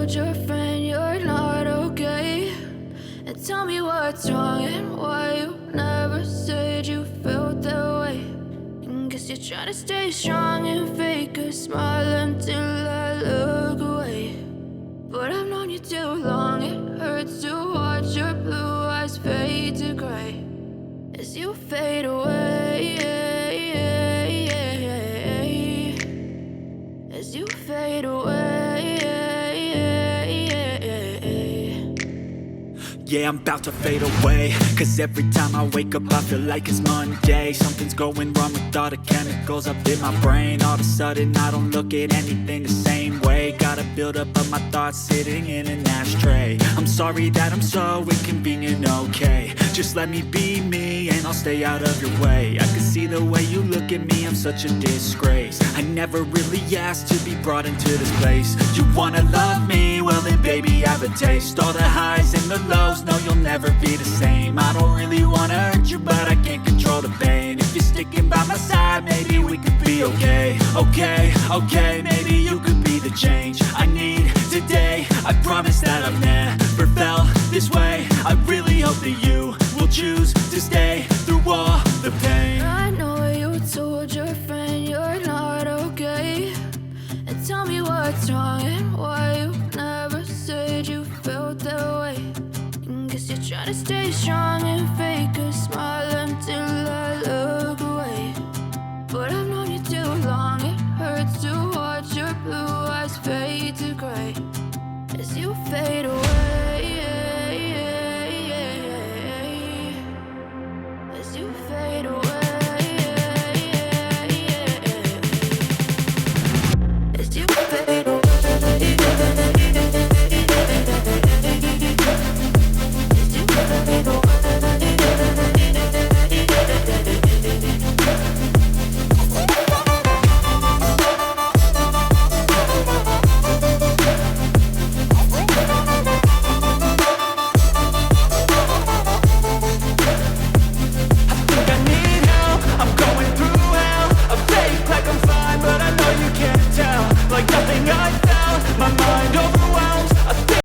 told your friend you're not okay, and tell me what's wrong and why you never said you felt that way. And guess you're trying to stay strong and fake a smile until I look away. But I've known you too long, it hurts to watch your blue eyes fade to gray as you fade away, as you fade away. Yeah, I'm about to fade away, cause every time I wake up I feel like it's Monday. Something's going wrong with all the chemicals up in my brain. All of a sudden I don't look at anything the same way. Got a buildup of my thoughts sitting in an ashtray. I'm sorry that I'm so inconvenient, okay. Just let me be me and I'll stay out of your way. I can see the way you look at me, I'm such a disgrace. I never really asked to be brought into this place. You wanna love me? Well then baby have a taste. All the highs and the lows, no you'll never be the same. I don't really wanna hurt you but I can't control the pain. If you're sticking by my side, maybe we could be okay. Okay, maybe you could be the change I need today. I promise that I've never felt this way. I really hope that you will choose to stay through all the pain. I know you told your friend you're not okay, and tell me what's wrong and why you never said you felt that way. And guess you're trying to stay strong and fake a smile until I look away. But I've known you too long, it hurts to watch your blue eyes fade to gray as you fade away.